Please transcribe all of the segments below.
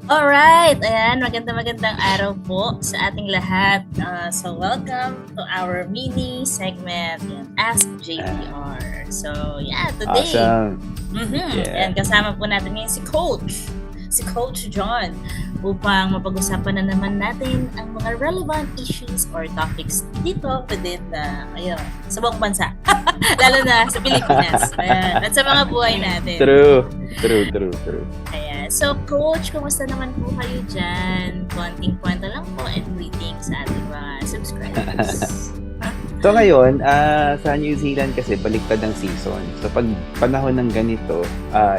Alright, ayan, magandang araw po sa ating lahat. So welcome to our mini segment, yan, Ask Ah, JPR. So yeah, today, awesome. ayan, Yeah. kasama po natin ngayon si Coach John, upang mapag-usapan na naman natin ang mga relevant issues or topics dito within ayun, sa buong bansa. Lalo na sa Pilipinas. Ayan, at sa mga buhay natin. True. True. Ayan. So, Coach, kumusta naman po kayo dyan? Konting kwento lang po and greetings sa ating mga subscribers. So ngayon, sa New Zealand kasi baliktad ang season. So pag panahon ng ganito,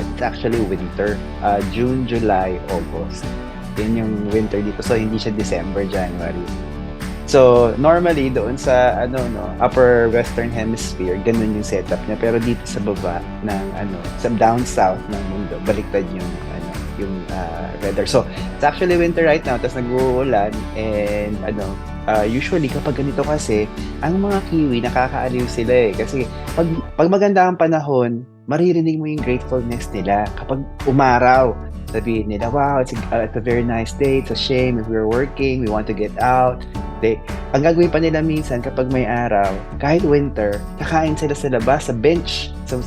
it's actually winter. June, July, August. Yan yung winter dito. So hindi siya December, January. So normally doon sa upper western hemisphere, ganun yung setup niya. Pero dito sa baba ng sa down south ng mundo, baliktad yung weather. So it's actually winter right now, tapos nag-uulan and usually kapag ganito kasi, ang mga Kiwi nakakaaliw sila eh. Kasi pag maganda ang panahon, maririnig mo yung gratefulness nila. Kapag umaraw, sabihin nila, wow, it's a very nice day. It's a shame if we're working, we want to get out. Ang gagawin pa nila minsan kapag may araw, kahit winter, kakain sila sa labas, sa bench, sa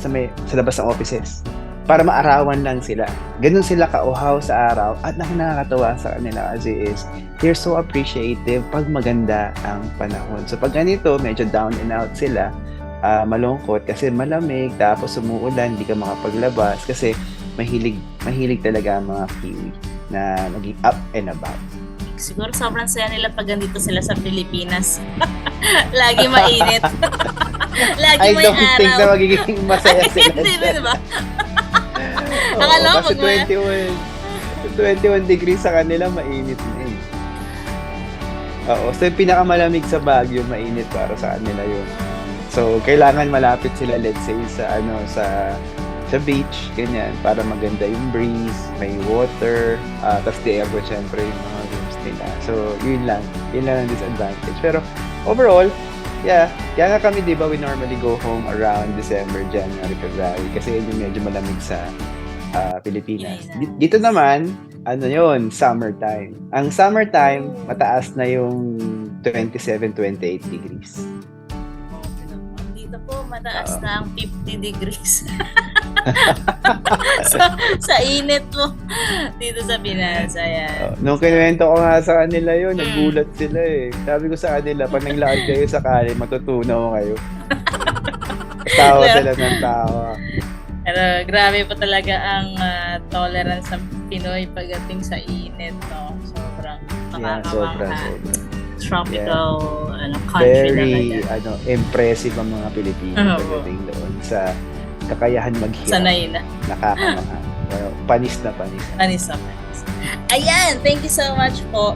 labas ng offices. Para maarawan lang sila. Ganun sila kauhaw sa araw. At nakakatawa sa kanila kasi is, they're so appreciative pag maganda ang panahon. So pag ganito, medyo down and out sila, malungkot kasi malamig, tapos umuulan, hindi ka makapaglabas kasi mahilig talaga ang mga Kiwi na maging up and about. Siguro sobrang saya nila pag andito sila sa Pilipinas. Lagi mainit. Lagi I may don't araw. think na magiging masaya sila Hindi, dyan. diba? Oo, Akala ko kasi pag 21 degrees sa kanila, mainit na eh. Oo, so yung pinakamalamig sa Baguio, mainit para sa kanila yun. So, kailangan malapit sila, let's say, sa beach, ganyan, para maganda yung breeze, may water, tapos the aircon, syempre, yung mga rooms nila. So, yun lang ang disadvantage. Pero, overall, yeah, kaya nga kami, di ba, we normally go home around December, January, February, kasi yun yung medyo malamig sa Pilipinas. Dito naman, summertime. Ang summertime, mataas na yung 27-28 degrees. dito po, mataas na ang 50 degrees. sa init mo dito sa Pinas. Ayan. Nung kinuwento ko nga sa kanila yun, nagulat sila eh. Sabi ko sa kanila, pag naglakad kayo sa kali, matutunaw kayo. Tawa sila ng tawa. Pero grabe po talaga ang tolerance ng Pinoy pagdating sa init, no? Sobrang nakakabangha. Tropical country very talaga. Impressive ang mga Pilipino pagdating doon sa kakayahan maghirap. Sanay na. Nakakamahan. Panis na panis. Ayan, thank you so much po,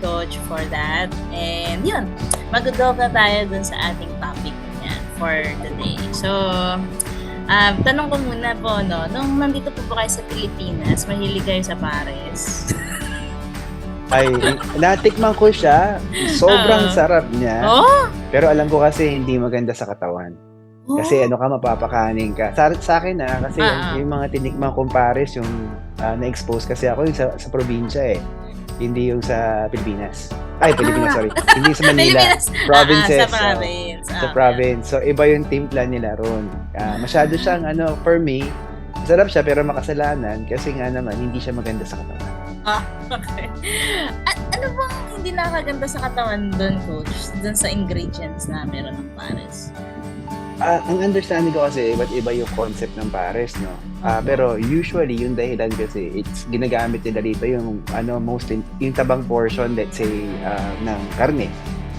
Coach, for that. And yun, mag-go na tayo dun sa ating topic niyan for today. So, tanong ko muna po, no, nung nandito po kayo sa Pilipinas, mahilig kayo sa pares? Ay, natikman ko siya. Sobrang sarap niya. Oh? Pero alam ko kasi hindi maganda sa katawan. Kasi mapapakanin ka. Sa akin kasi yung mga tinikman kong pares, yung na-expose kasi ako yung sa probinsya eh. Hindi yung sa Pilipinas. Ay, Pilipinas, sorry. Hindi sa Manila. Provinces. Sa province. So, iba yung timpla nila ron. Masyado siyang, for me, masarap siya pero makasalanan kasi nga naman, hindi siya maganda sa katawan. Okay. Ano bang hindi nakakaganda sa katawan doon, Coach? Doon sa ingredients na meron ng pares? Ang understanding ko kasi, iba't iba yung concept ng pares, no? Pero usually, yung dahilan kasi, it's ginagamit nila dito yung, mostly, yung tabang portion, let's say, ng karne.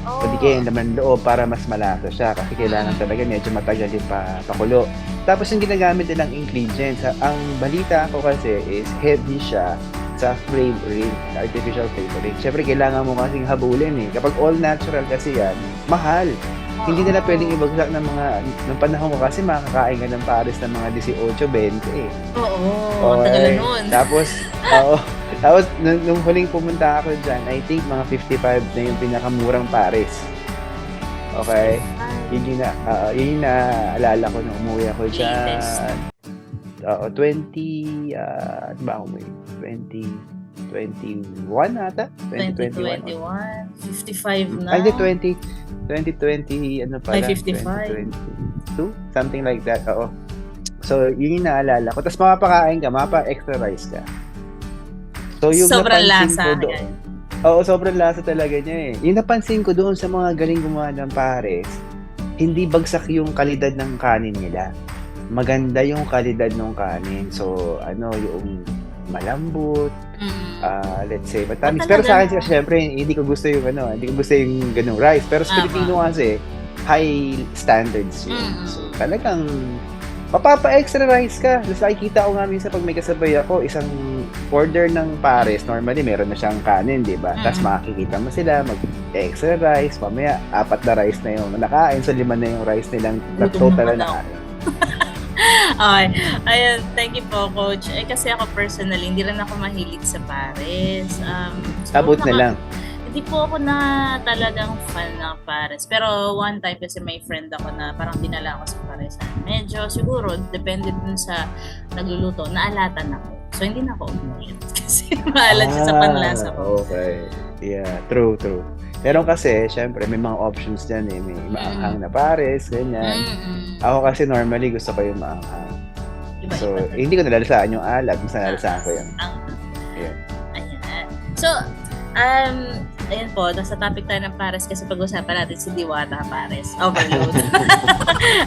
O di kaya yung laman loob para mas malasa siya kasi kailangan talaga medyo matagal yung pakulo. Tapos yung ginagamit nilang ingredients, ang balita ko kasi is heavy siya sa flavoring, artificial flavoring. Siyempre, kailangan mo kasing habulin eh. Kapag all natural kasi yan, mahal. Hindi nila pwedeng ibagsak ng panahon mo kasi makakain ka ng pares ng mga 18-20 eh. Oo, tagal nun. Tapos nung huling pumunta ako dyan, I think mga 55 na yung pinakamurang pares. Okay? Yun yung naalala ko nung umuwi ako dyan. 20, ano ba ako may? 20, 2021 ata? 2021? 2021, 55 na. Ay, hindi, 2020, ano pala? Ay, 55. 2022? Something like that, oo. So, yun yung naalala ko. Tapos mapapakain ka, mapa-extra rice ka. So, yung Sobrang napansin lasa. ko doon, oo, sobrang lasa talaga niya eh. Yung napansin ko doon sa mga galing gumawa ng pares, hindi bagsak yung kalidad ng kanin nila. Maganda yung kalidad ng kanin. So, yung malambot, let's say, matamis. Pero sa akin, syempre, hindi ko gusto yung ganung rice. Pero sa Pilipino kasi, high standards yun. So, talagang, mapapa-extra rice ka. Tapos nakikita ko nga minsan pag may kasabay ako, isang order ng pares, normally meron na siyang kanin, di ba? Tapos makikita mo sila, mag-extra rice, mamaya 4 na rice na yung nakain, so 5 na yung rice nilang total na nakain. Okay. Ayun, thank you po, Coach. Kasi ako personally, hindi rin ako mahilig sa pares. Abot na lang. Hindi po ako na talagang fan ng pares. Pero one time kasi may friend ako na parang dinala ako sa paresan. Medyo siguro, depende dun sa nagluluto, naalatan ako. So, hindi na ako umulit kasi maalat siya sa panlasa ko. Okay. Yeah, true. Meron kasi, syempre, may mga options dyan eh. May maanghang na pares, ganyan. Ako kasi normally gusto ko yung maanghang. So, hindi ko nalalasaan yung alat. Mas nalalasaan ko yung... Ayan. So, ayun po, nasa topic tayo ng pares kasi pag-usapan natin si Diwata Pares. Overload.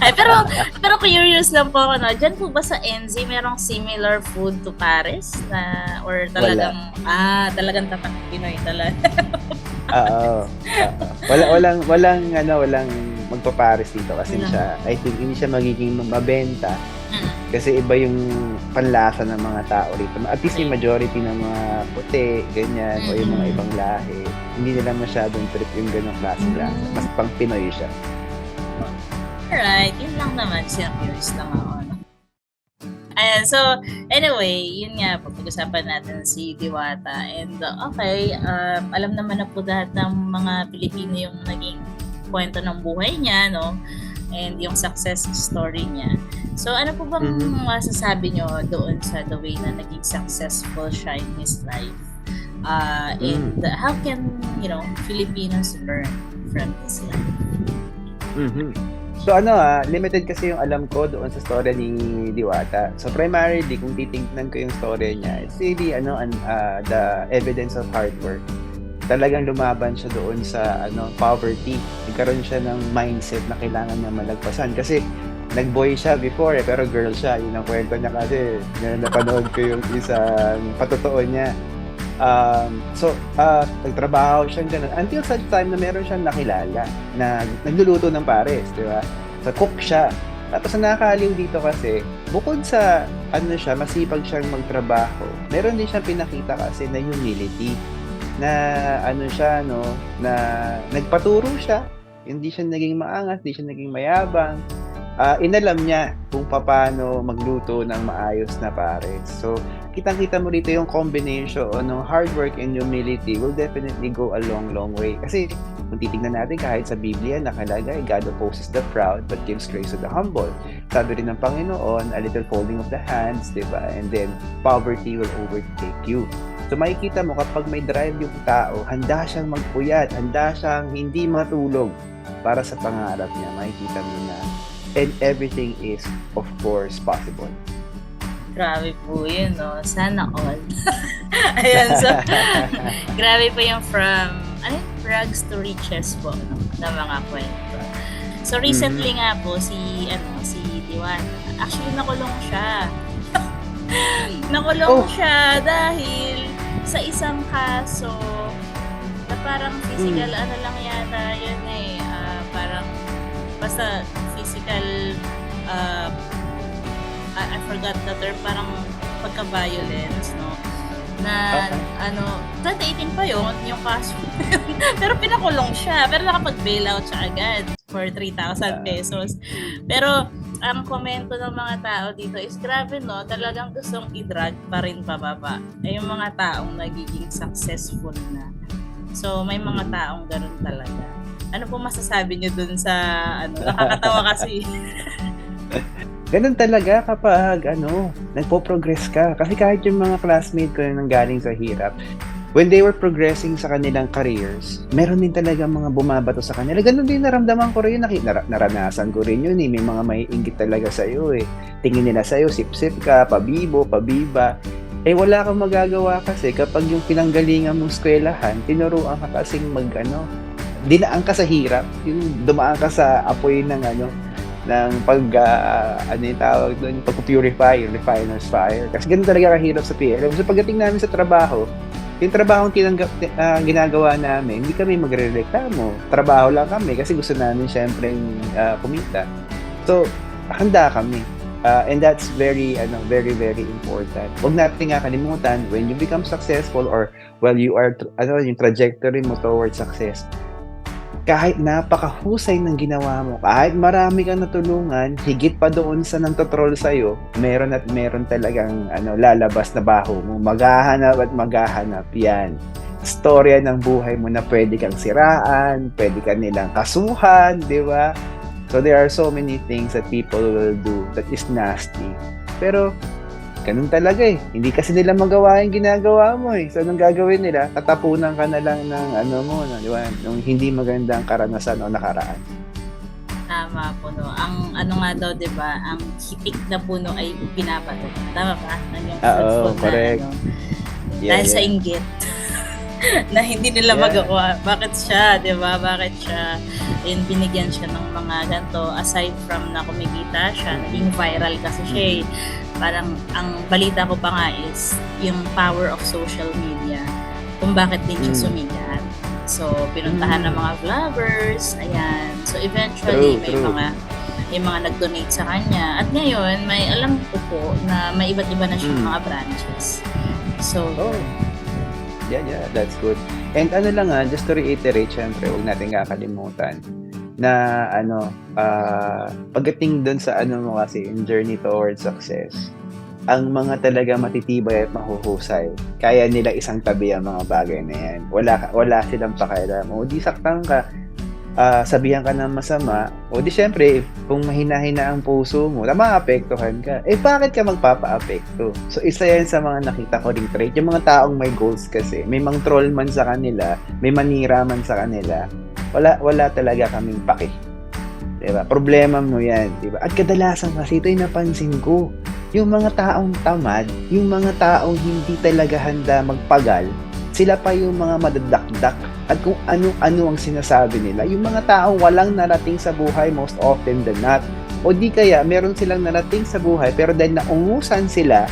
Ay, pero curious lang po ako, no? Diyan po ba sa NZ merong similar food to pares? Or talagang, talagang tatak Pinoy talaga? Oo. Walang magpapares dito kasi siya, I think hindi siya magiging mabenta kasi iba yung panlasa ng mga tao rito. At least yung majority ng mga puti, ganyan, o yung mga ibang lahi, hindi nila masyadong trip yung ganong klase lasa. Mas pang Pinoy siya. Alright, yun lang naman. Curious lang ako. Ayan, so, anyway, yun nga, pag-usapan natin si Diwata. And, alam naman na po lahat ng mga Pilipino yung naging kwento ng buhay niya, no? And yung success story niya. So, ano po bang masasabi nyo doon sa the way na naging successful siya in his life? And how can, Filipinos learn from his life? So limited kasi yung alam ko doon sa story ni Diwata. So primarily, kung titingnan ko yung story niya, it's really the evidence of hard work. Talagang lumaban siya doon sa poverty. Nagkaroon siya ng mindset na kailangan niya malagpasan. Kasi nag-boy siya before pero girl siya. Yun ang kwento niya kasi napanood ko yung isang patotoo niya. Nagtrabaho siya gano'n until such time na meron siyang nakilala na nagluluto ng pares, di ba? So, cook siya. Tapos nakakaliw dito kasi, bukod sa masipag siyang magtrabaho, meron din siyang pinakita kasi na humility. Na na nagpaturo siya. Hindi siya naging maangas, hindi siya naging mayabang. Inalam niya kung paano magluto ng maayos na pares. So, kitang-kita mo dito yung combination ng hard work and humility will definitely go a long way. Kasi kung titignan natin kahit sa Biblia nakalagay, God opposes the proud but gives grace to the humble. Sabi rin ng Panginoon, a little folding of the hands, diba? And then, poverty will overtake you. So makikita mo kapag may drive yung tao, handa siyang magpuyat, handa siyang hindi matulog para sa pangarap niya. Makikita mo na and everything is, of course, possible. Grabe po yun, no? Sana all. Ayan, so, grabe po yung from, rags to riches po, no? Na mga kwento. So, recently nga po, si Diwata, actually, nakulong siya. Nakulong siya dahil sa isang kaso na parang physical, lang yata yun parang, basta physical, I forgot the term, parang pagka-violence, no? Na, 2018 pa yun, yung kaso. Pero pinakulong siya. Pero nakapag-bail out siya agad for 3,000 pesos. Pero, ang komento ng mga tao dito is, grabe, no? Talagang gustong i-drag pa rin pababa. Yung mga taong nagiging successful na. So, may mga taong ganun talaga. Ano po masasabi niyo dun sa, nakakatawa kasi. Ganun talaga kapag nagpo-progress ka. Kasi kahit yung mga classmate ko na nanggaling sa hirap, when they were progressing sa kanilang careers, meron din talaga mga bumabato sa kanila. Ganun din naramdaman ko rin, naranasan ko rin yun eh. May mga may inggit talaga sa'yo eh. Tingin nila sa'yo, sip-sip ka, pabibo, pabiba. Eh wala kang magagawa kasi kapag yung pinanggalingan mong eskwelahan, tinuruan ka kasing dinaan ka sa hirap, yung dumaan ka sa apoy ng ano yung tawag doon, pag-purify, refiner's fire. Kasi ganun talaga kahirap sa PLM. So pagdating namin sa trabaho, yung trabaho ginagawa namin, hindi kami magre-reklamo. Trabaho lang kami kasi gusto namin syempre kumita. So, handa kami. And that's very, very, very important. Huwag natin nga kalimutan, when you become successful or while you are, yung trajectory mo towards success, kahit napakahusay ng ginawa mo, kahit marami kang natulungan, higit pa doon sa nagtotroll sa'yo, meron at meron talagang lalabas na baho mo. Maghahanap at maghahanap yan. Storya ng buhay mo na pwede kang siraan, pwede ka nilang kasuhan, di ba? So there are so many things that people will do that is nasty. Pero ganun talaga eh. Hindi kasi nila magawa yung ginagawa mo eh. So anong gagawin nila? Tatapunan ka na lang ng di ba? Nung hindi magandang karanasan o nakaraan. Tama po, no. Ang nga daw, di ba, ang hitik na puno ay pinapato. Tama ba? Oo, correct. Dahil sa inggit. Na hindi nila magawa. Bakit siya, di ba? Bakit siya? And binigyan siya ng mga ganito. Aside from na kumikita siya, naging viral kasi siya eh. Parang ang balita ko pa nga is yung power of social media. Kung bakit din siya sumikat. So, pinuntahan ng mga vloggers. Ayan. So, eventually, may mga nag-donate sa kanya. At ngayon, may alam ko po na may iba't iba na siyang mga branches. So, Yeah, that's good. And just to reiterate, syempre, huwag natin kakalimutan na pagdating doon sa mo kasi in journey towards success, ang mga talaga matitibay at mahuhusay, kaya nila isang tabi ang mga bagay na yan. Wala silang pakialam. O di saktan ka, sabihan ka ng masama, o di syempre, kung mahina-hina ang puso mo, maapektuhan ka. Eh, bakit ka magpapa-apekto? So, isa yan sa mga nakita ko ring trait. Yung mga taong may goals kasi, may mang troll man sa kanila, may manira man sa kanila, wala talaga kaming paki. Diba? Problema mo yan. Diba? At kadalasan kasi, ito yung napansin ko, yung mga taong tamad, yung mga taong hindi talaga handa magpagal, sila pa yung mga madadakdak at kung ano-ano ang sinasabi nila. Yung mga taong walang narating sa buhay most often than not. O di kaya, meron silang narating sa buhay pero dahil naungusan sila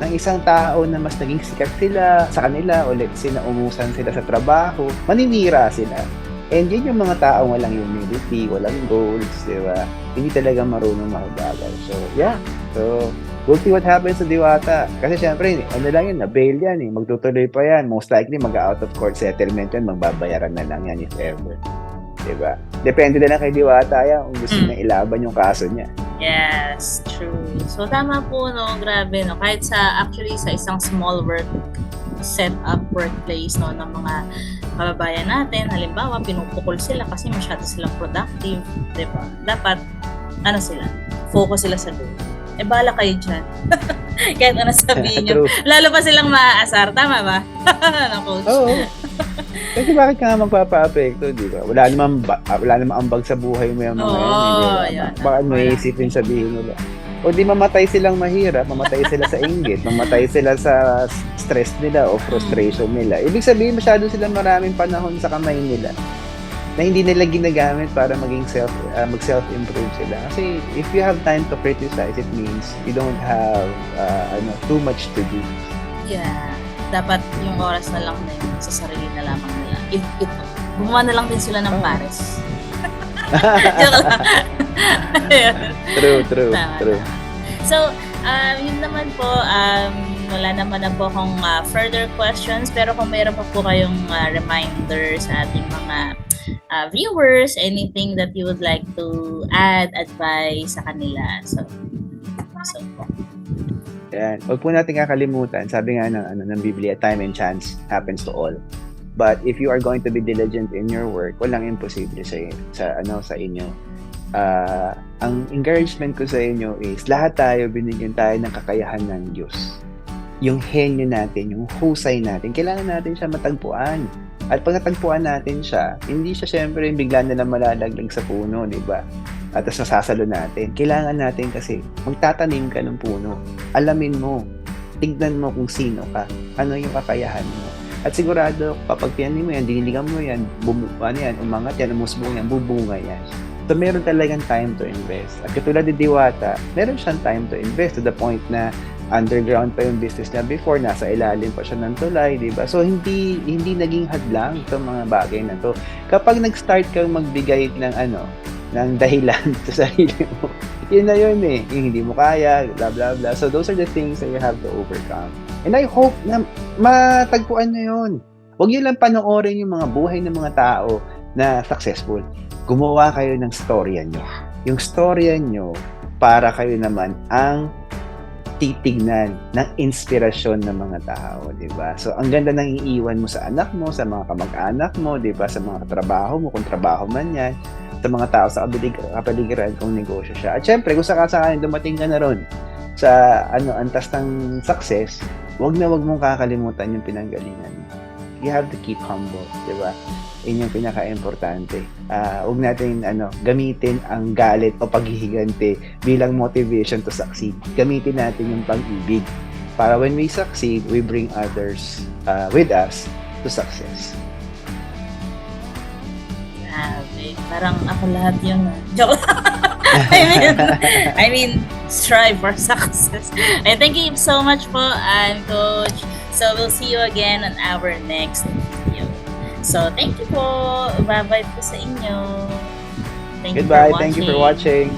ng isang tao na mas naging sikat sila sa kanila o let's say naungusan sila sa trabaho, maninira sila. And yun yung mga taong walang humility, walang goals, di ba? Hindi talaga marunong makibagal. So, yeah. So, we'll see what happens sa Diwata. Kasi syempre, lang yun, na-bail yan eh. Magtutuloy pa yan. Most likely, mag-out of court settlement yan. Magbabayaran na lang yan if ever. Diba? Depende na lang kay Diwata yan kung gusto niya ilaban yung kaso niya. Yes, true. So, tama po, no? Grabe, no? Kahit sa isang small workplace, no, ng mga kababayan natin, halimbawa, pinupukol sila kasi masyado silang productive, diba? Dapat, focus sila sa goal. Eh, bala kayo dyan. Kahit ano sabihin nyo. Lalo pa silang maaasar. Tama ba? Coach? Oo. Kasi bakit ka nga magpapa-apekto, di ba? Wala namang ambag sa buhay mo yung mga yan. Bakit mo iisipin sabihin nila? O di mamatay silang mahirap, mamatay sila sa inggit, mamatay sila sa stress nila o frustration nila. Ibig sabihin, masyado silang maraming panahon sa kamay nila na hindi nila ginagamit para maging mag-self-improve sila. Kasi if you have time to criticize, it means you don't have too much to do. Yeah. Dapat yung oras na lang din sa sarili na lamang nila. Gumawa na lang din sila ng pares. Joke lang. True. So, yun naman po, wala naman na po akong further questions, pero kung mayroon pa po kayong reminder sa ating mga viewers, anything that you would like to add, advice sa kanila. So po. Yan. Huwag po natin kakalimutan, sabi nga ng Biblia, time and chance happens to all. But if you are going to be diligent in your work, walang imposible sa inyo. Ang encouragement ko sa inyo is lahat tayo binigyan tayo ng kakayahan ng Diyos. Yung henyo natin, yung husay natin, kailangan natin siya matagpuan. At pag natagpuan natin siya, hindi siya syempre bigla na lang malalaglag sa puno, di ba? At tapos masasalo natin. Kailangan natin kasi magtatanim ka ng puno. Alamin mo, tignan mo kung sino ka, ano yung kakayahan mo. At sigurado, kapag tinanim mo yan, diniligan mo yan, umangat yan, umusbong yan, bubunga yan. So, meron talagang time to invest. At katulad ni Diwata, meron siyang time to invest to the point na underground pa yung business niya before, nasa ilalim pa siya ng tulay, di ba? So, hindi naging hadlang itong mga bagay na to. Kapag nag-start kang magbigay ng dahilan sa sarili mo, yun na yun eh. Yung hindi mo kaya, blah, blah, blah. So, those are the things that you have to overcome. And I hope na matagpuan nyo yun. Huwag nyo lang panoorin yung mga buhay ng mga tao na successful. Gumawa kayo ng storya nyo. Yung storya nyo, para kayo naman ang titignan ng inspirasyon ng mga tao, di ba? So, ang ganda ng iiwan mo sa anak mo, sa mga kamag-anak mo, di ba? Sa mga trabaho mo, kung trabaho man yan, sa mga tao sa kapaligiran kung negosyo siya. At syempre, kung sakasakaling dumating ka na ron sa antas ng success, wag mong kakalimutan yung pinanggalingan. You have to keep humble, di ba? Yun yung pinaka-importante. Huwag natin gamitin ang galit o paghihigante bilang motivation to succeed. Gamitin natin yung pag-ibig para when we succeed, we bring others with us to success. Grabe. Parang ako lahat yun. Joke. I mean, strive for success. And thank you so much po, Coach. So, we'll see you again on our next video. So, thank you po. Bye-bye po sa inyo. Goodbye. Thank you for watching.